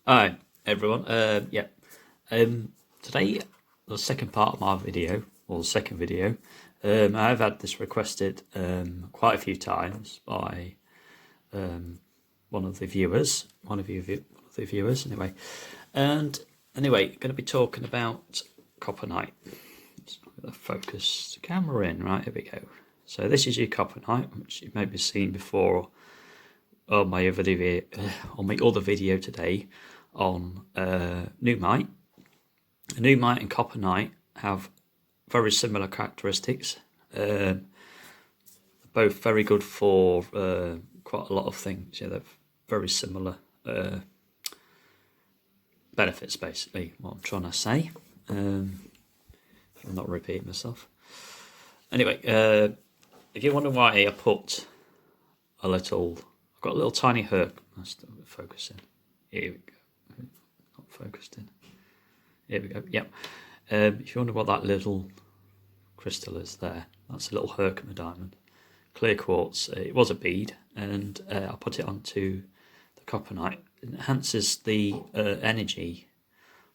Hi everyone. Today the second part of my video, or the second video. I've had this requested quite a few times by one of the viewers, anyway. And anyway, going to be talking about coppernite. Let's put the focus camera in. Right, here we go. So this is your coppernite, which you may have seen before on my other video today on nuummite. Nuummite and coppernite have very similar characteristics. Both very good for quite a lot of things. Yeah, they're very similar benefits, basically, what I'm trying to say. I'm not repeating myself. Anyway, if you wonder why I put I've got a little tiny herc. Let's focus in. Here we go. Not focused in. Here we go. Yep. If you wonder what that little crystal is there, that's a little Herkimer diamond, clear quartz. It was a bead, and I put it onto the coppernite. It enhances the energy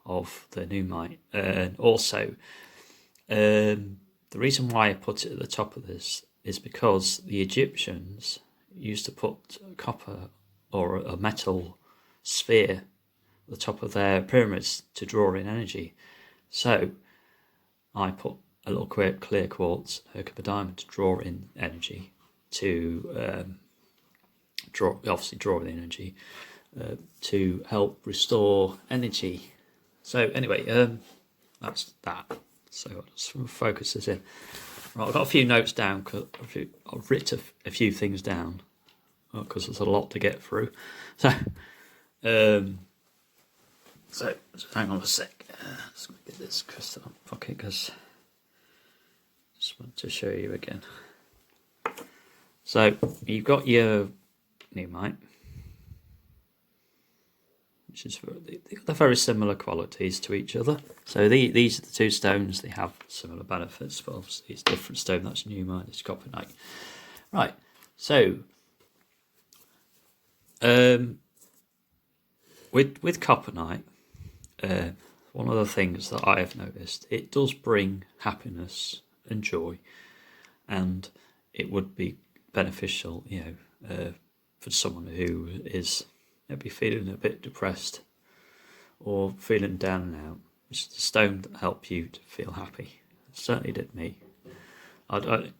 of the nuummite, and also the reason why I put it at the top of this is because the Egyptians used to put copper or a metal sphere at the top of their pyramids to draw in energy. So I put a little clear quartz Herkimer diamond to draw in energy, to draw in energy, to help restore energy. So anyway, that's that. So I'll just focus this in. Right, I've got a few notes down because I've written a few things down because there's a lot to get through. So, just hang on a sec. Just going to get this crystal out of my pocket because I just want to show you again. So you've got your nuummite, which is they're very similar qualities to each other. So these are the two stones. They have similar benefits, but obviously it's different stone. That's nuummite. It's coppernite. Right. So with coppernite, one of the things that I have noticed, it does bring happiness and joy, and it would be beneficial, for someone who is maybe feeling a bit depressed or feeling down and out. It's the stone that help you to feel happy. It certainly did me. I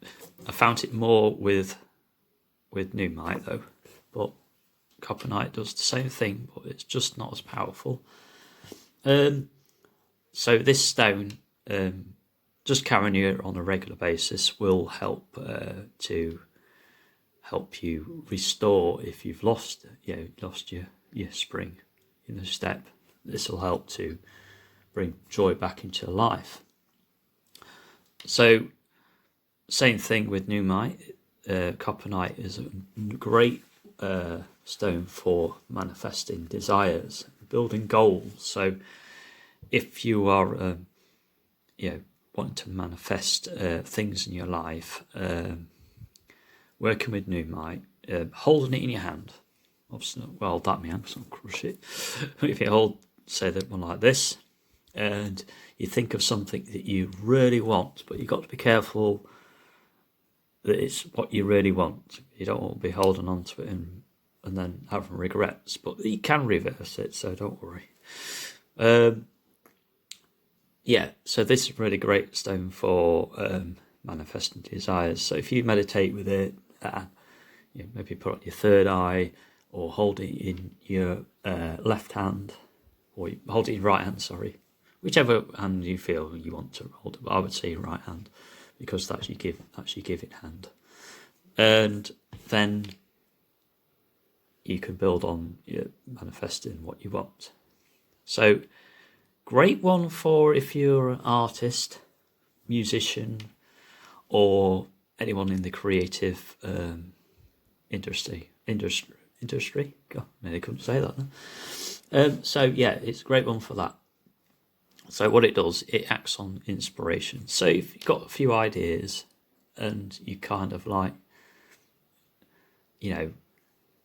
found it more with nuummite though, but coppernite does the same thing, but it's just not as powerful. So this stone, just carrying it on a regular basis will help to help you restore if you've lost your spring in the step. This will help to bring joy back into your life. So same thing with nuummite. Coppernite is a great stone for manifesting desires, building goals. So if you are wanting to manifest things in your life, working with nuummite, holding it in your hand, obviously not well that my hand, so I'll crush it. If you hold, say that one like this, and you think of something that you really want, but you've got to be careful that it's what you really want. You don't want to be holding on to it and then having regrets, but you can reverse it, so don't worry. So this is a really great stone for manifesting desires. So if you meditate with it, maybe put it on your third eye, or hold it in your left hand, or hold it in your right hand, whichever hand you feel you want to hold it. But I would say your right hand, because that's your give it hand. And then you can build on manifesting what you want. So great one for if you're an artist, musician, or anyone in the creative industry. God, nearly couldn't say that then. So yeah, it's a great one for that. So what it does, it acts on inspiration. So if you've got a few ideas and you kind of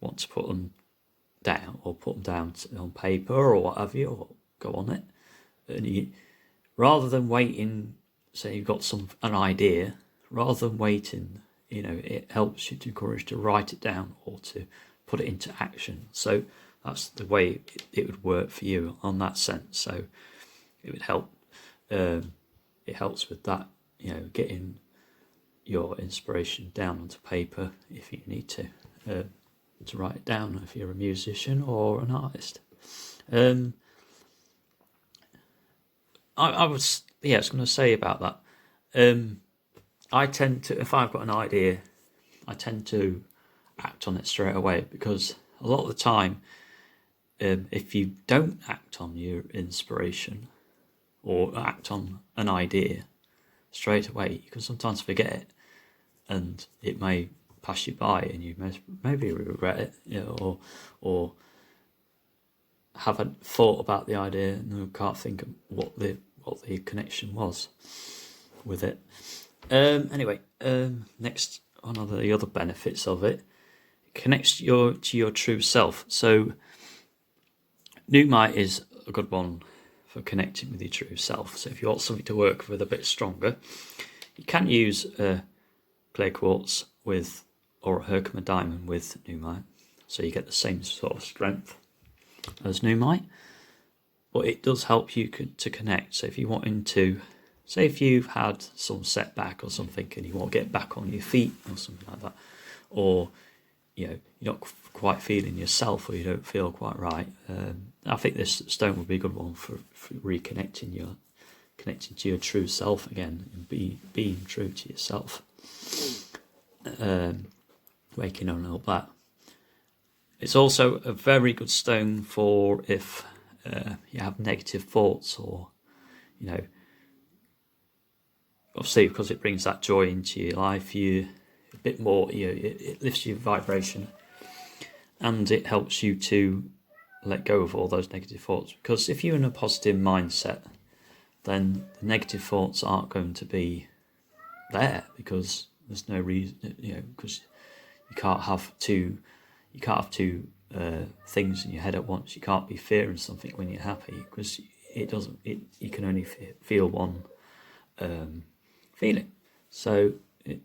want to put them down, or put them down on paper or whatever, or go on it. And you, rather than waiting, say you've got an idea, rather than waiting, it helps you to encourage to write it down or to put it into action. So that's the way it would work for you on that sense. So it would help. It helps with that, getting your inspiration down onto paper if you need to write it down if you're a musician or an artist. I was going to say about that. I tend to, if I've got an idea, I tend to act on it straight away, because a lot of the time, if you don't act on your inspiration or act on an idea straight away, you can sometimes forget it, and it may pass you by, and you maybe regret it, or haven't thought about the idea and can't think of what the connection was with it. Anyway, next, one of the other benefits of it connects to your true self. So nuummite is a good one for connecting with your true self. So if you want something to work with a bit stronger, you can use clay quartz or a Herkimer diamond with nuummite, so you get the same sort of strength as nuummite, but it does help you to connect. So if you're wanting to, say if you've had some setback or something and you want to get back on your feet or something like that, or you're not quite feeling yourself, or you don't feel quite right, I think this stone would be a good one for reconnecting connecting to your true self again, and being true to yourself, waking on all that. It's also a very good stone for if you have negative thoughts, or obviously because it brings that joy into your life, you a bit more, it lifts your vibration, and it helps you to let go of all those negative thoughts. Because if you're in a positive mindset, then the negative thoughts aren't going to be there, because there's no reason, because you can't have two things in your head at once. You can't be fearing something when you're happy, because you can only feel one feeling. So it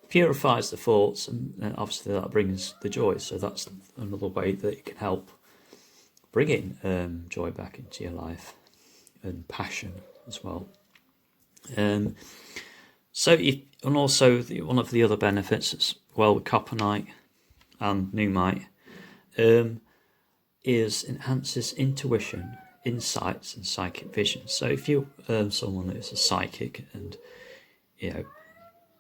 purifies the thoughts, and obviously that brings the joy. So that's another way that it can help bringing joy back into your life, and passion as well. And also one of the other benefits as well with coppernite and nuummite is enhances intuition, insights, and psychic vision. So if you're someone who's a psychic and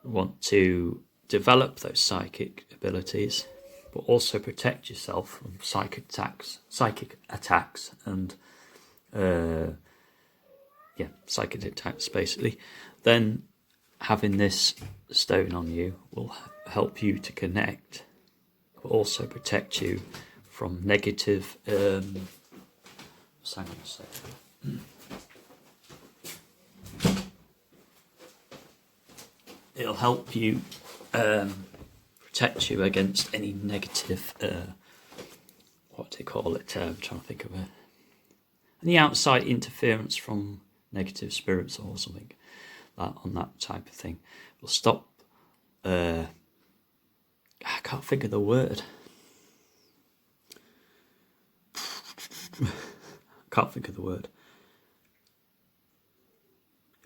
want to develop those psychic abilities, but also protect yourself from psychic attacks, and psychic attacks basically, then having this stone on you will help you to connect, but also protect you from negative it'll help you protect you against any negative what do you call it, I'm trying to think of it, any outside interference from negative spirits or something on that type of thing. Will stop I can't think of the word.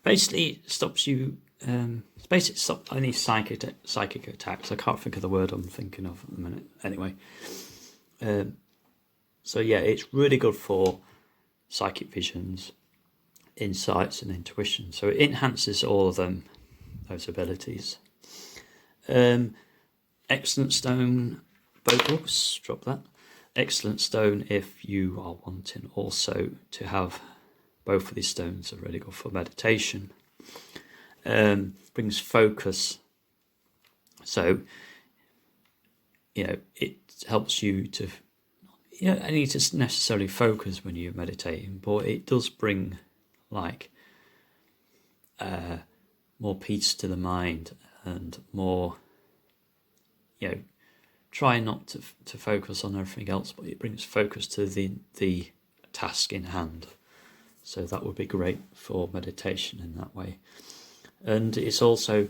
Basically, it stops you. Stop any psychic attacks. I can't think of the word I'm thinking of at the minute. Anyway, so yeah, it's really good for psychic visions, insights, and intuition. So it enhances all of those abilities. Excellent stone. Oops, drop that. Excellent stone if you are wanting also to have both of these stones. Are really good for meditation. Brings focus. So it helps you to. You don't need to necessarily focus when you're meditating, but it does bring more peace to the mind, and more try not to focus on everything else, but it brings focus to the task in hand. So that would be great for meditation in that way. And it's also a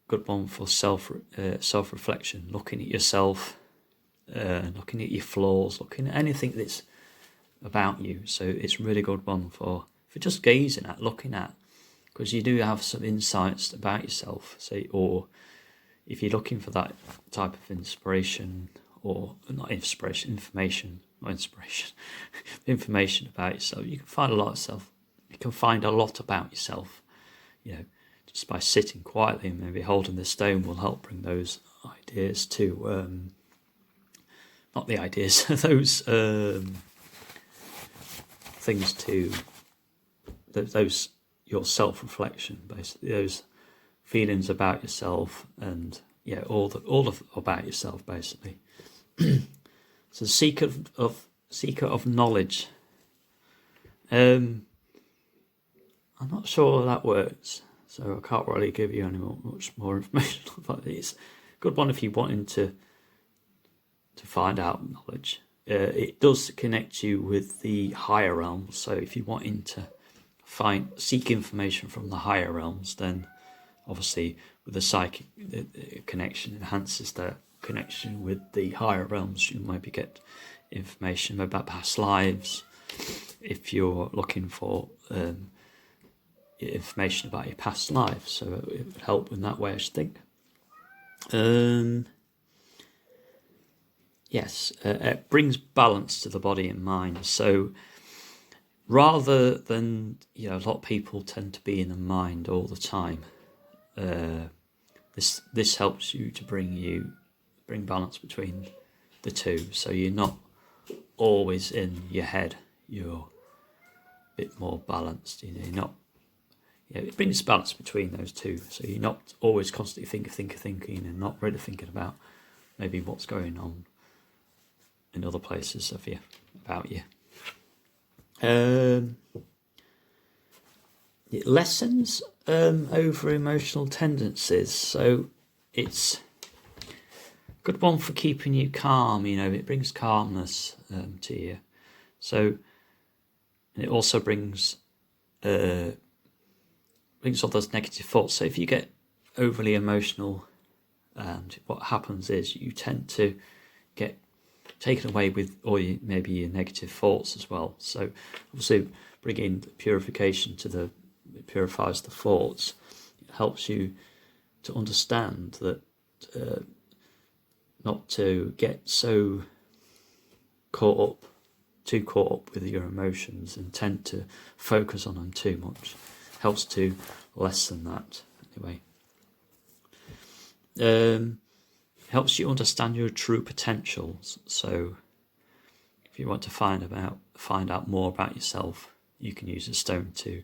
good one for self-reflection, looking at yourself, looking at your flaws, looking at anything that's about you. So it's a really good one for just gazing at, looking at, because you do have some insights about yourself. Say, or if you're looking for that type of inspiration, or not inspiration, information, not inspiration, information about yourself, you can find a lot of self. You can find a lot about yourself, just by sitting quietly and maybe holding the stone will help bring those ideas to, not the ideas, those things to those your self-reflection, basically those feelings about yourself, and all about yourself, basically. So seeker of knowledge. I'm not sure that works, so I can't really give you much more information about it. It's a good one if you're wanting to find out knowledge. It does connect you with the higher realms, so if you're wanting to seek information from the higher realms, then obviously with the psychic connection enhances that connection with the higher realms. You maybe get information about past lives if you're looking for information about your past life, so it would help in that way, I should think. Yes, it brings balance to the body and mind. So rather than, a lot of people tend to be in the mind all the time, this helps you to bring balance between the two. So you're not always in your head. You're a bit more balanced. You're not. It brings balance between those two. So you're not always constantly thinking, and not really thinking about maybe what's going on in other places about you. It lessens over emotional tendencies, so it's a good one for keeping you calm. It brings calmness to you. So, and it also brings all those negative thoughts. So if you get overly emotional, and what happens is you tend to get taken away with maybe your negative thoughts as well. So obviously bringing purification it purifies the thoughts. It helps you to understand that not to get too caught up with your emotions and tend to focus on them too much. Helps to lessen that anyway. Helps you understand your true potentials. So if you want to find out more about yourself, you can use a stone to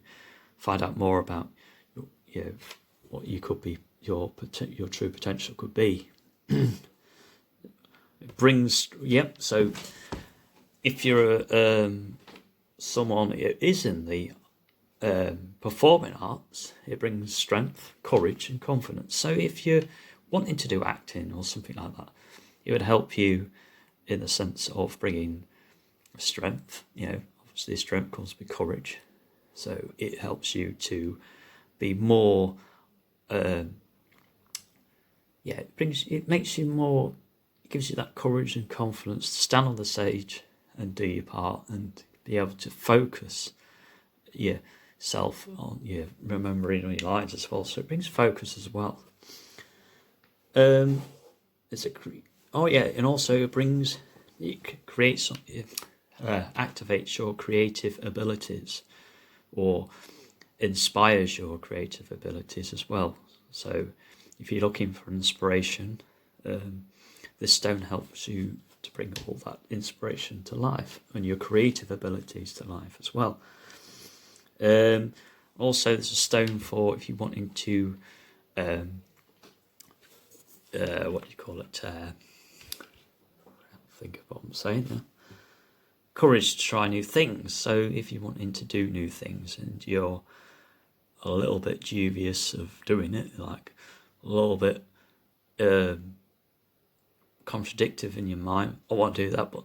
find out more about what you could be, your true potential could be. It brings so if you're someone who is in the performing arts, it brings strength, courage and confidence. So if you're wanting to do acting or something like that, it would help you in the sense of bringing strength. Obviously strength comes with courage, so it helps you to be more it makes you more, it gives you that courage and confidence to stand on the stage and do your part and be able to focus yourself on remembering on your lines as well. So it brings focus as well. And also it activates your creative abilities, or inspires your creative abilities as well. So if you're looking for inspiration, this stone helps you to bring all that inspiration to life and your creative abilities to life as well. Also, there's a stone for if you're wanting to what do you call it? I can't think of what I'm saying now. Courage to try new things. So if you're wanting to do new things and you're a little bit dubious of doing it, like a little bit contradictive in your mind. I want to do that, but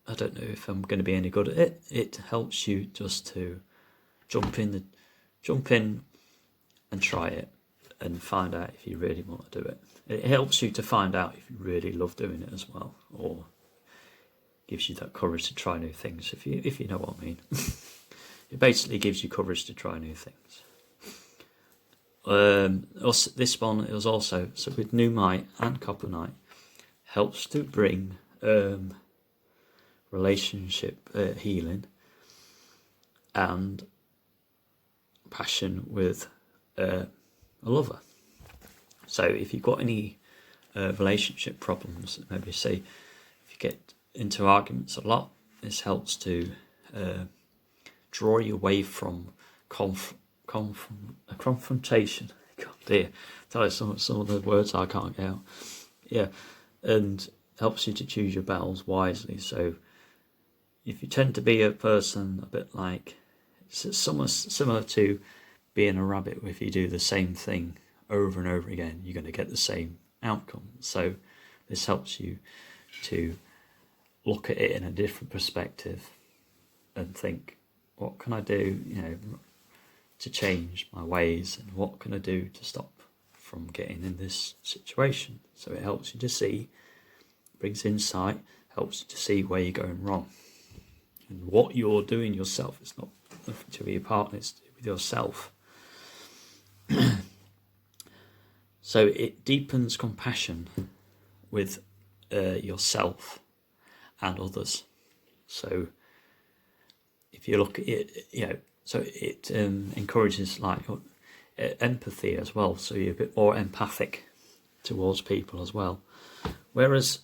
I don't know if I'm going to be any good at it. It helps you just to jump in and try it and find out if you really want to do it. It helps you to find out if you really love doing it as well, or gives you that courage to try new things, if you know what I mean. It basically gives you courage to try new things. Also, this one is also, so with nuummite and coppernite, helps to bring relationship healing and passion with a lover. So if you've got any relationship problems, maybe say if you get into arguments a lot, this helps to draw you away from confrontation. God dear, tell you some of the words I can't get out. Yeah, and helps you to choose your battles wisely. So if you tend to be a person a bit like, it's similar to being a rabbit, if you do the same thing over and over again, you're going to get the same outcome. So this helps you to look at it in a different perspective and think, what can I do, to change my ways, and what can I do to stop from getting in this situation? So it helps you to see, brings insight, helps you to see where you're going wrong. And what you're doing yourself, it's not nothing to do with your partner, it's to do with yourself. So it deepens compassion with yourself and others. So if you look at it, so it encourages like empathy as well. So you're a bit more empathic towards people as well. Whereas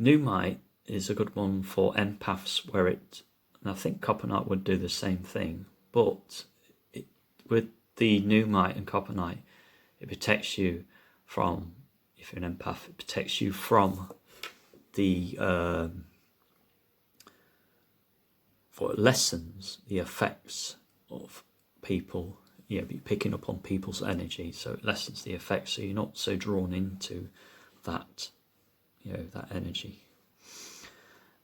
nuummite is a good one for empaths, and I think coppernite would do the same thing, but with the nuummite and coppernite, it protects you from, if you're an empath, it protects you from the for it lessens the effects of people, picking up on people's energy. So it lessens the effects, so you're not so drawn into that, that energy.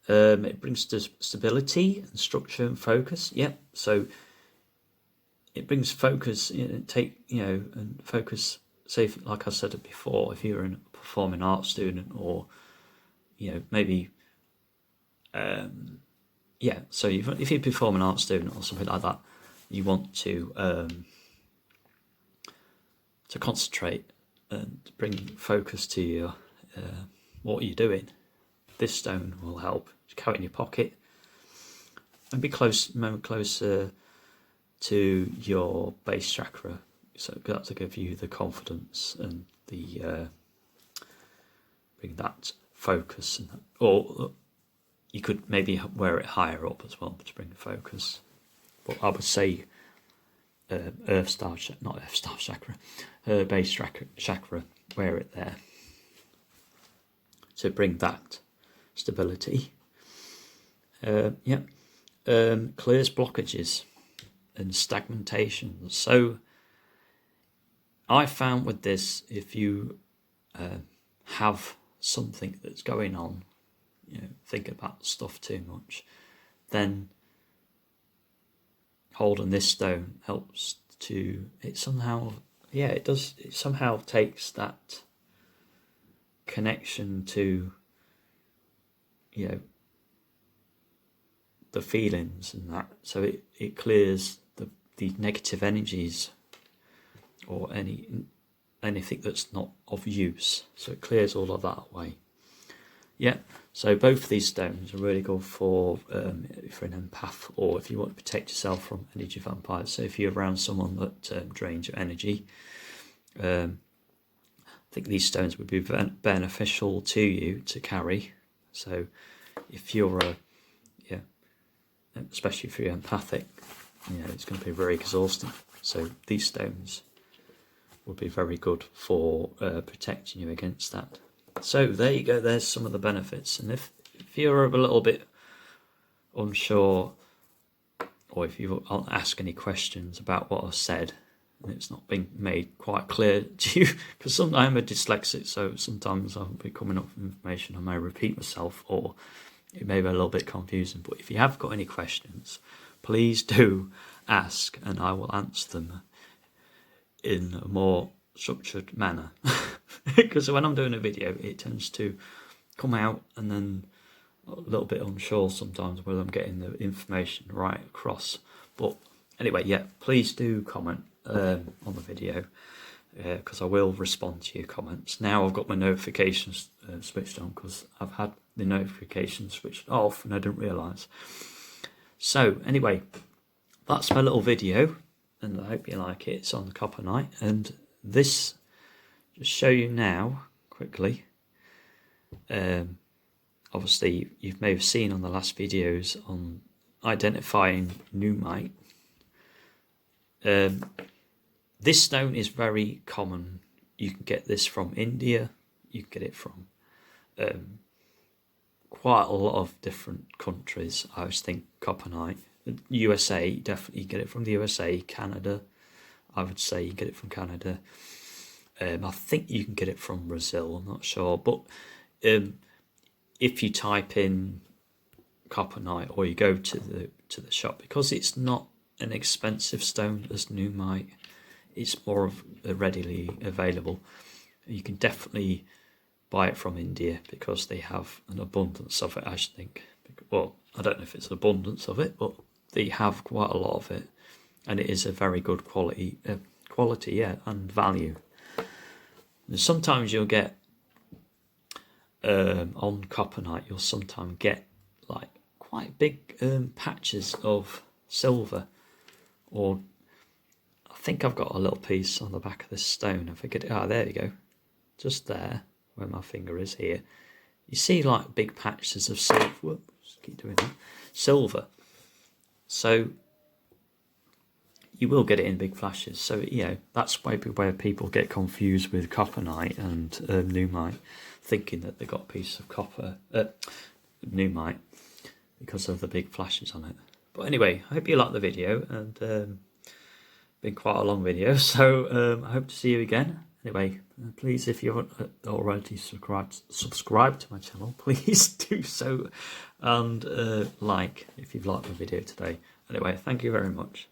It brings stability and structure and focus. Yep. So it brings focus. And focus. Say, like I said it before, if you're a performing arts student, or maybe. So if you perform an art student or something like that, you want to concentrate and bring focus to your what you're doing. This stone will help. Just carry it in your pocket and be closer to your base chakra. So that's to give you the confidence and the bring that focus, or you could maybe wear it higher up as well to bring focus. But I would say base chakra, wear it there to bring that stability. Clears blockages and stagnation. So I found with this, if you have something that's going on, think about stuff too much, then holding this stone helps to, it somehow takes that connection to the feelings and that, so it clears the negative energies or anything that's not of use, so it clears all of that away. So both of these stones are really good for if you're an empath, or if you want to protect yourself from energy vampires. So if you're around someone that drains your energy, I think these stones would be beneficial to you to carry. So if you're especially if you're empathic, it's going to be very exhausting. So these stones would be very good for protecting you against that. So there you go, there's some of the benefits. And if you're a little bit unsure, or if you ask any questions about what I've said, and it's not been made quite clear to you, because sometimes I'm a dyslexic, so sometimes I'll be coming up with information, I may repeat myself, or it may be a little bit confusing. But if you have got any questions, please do ask, and I will answer them in a more structured manner. Because when I'm doing a video, it tends to come out and then a little bit unsure sometimes whether I'm getting the information right across. But anyway, yeah, please do comment on the video, because I will respond to your comments. Now I've got my notifications switched on, because I've had the notifications switched off and I didn't realise. So anyway, that's my little video, and I hope you like it. It's on the coppernite, and this just show you now quickly. Obviously you may have seen on the last videos on identifying nuummite. This stone is very common. You can get this from India, you can get it from quite a lot of different countries. I always think coppernite. USA, definitely get it from the USA. Canada, I would say you get it from Canada. I think you can get it from Brazil, I'm not sure. But if you type in coppernite, or you go to the shop, because it's not an expensive stone as nuummite, it's more of a readily available. You can definitely buy it from India, because they have an abundance of it, I think. Well, I don't know if it's an abundance of it, but they have quite a lot of it, and it is a very good quality, yeah, and value. And sometimes you'll get on coppernite, you'll sometimes get like quite big patches of silver, or I think I've got a little piece on the back of this stone. I figured, there you go, just there where my finger is here. You see like big patches of silver. Whoops, keep doing that. Silver. So you will get it in big flashes. So that's maybe where people get confused with coppernite and nuummite, thinking that they got a piece of copper nuummite because of the big flashes on it. But anyway, I hope you liked the video, and been quite a long video, so I hope to see you again. Anyway, please, if you haven't already subscribed to my channel, please do so, and like if you've liked the video today. Anyway, thank you very much.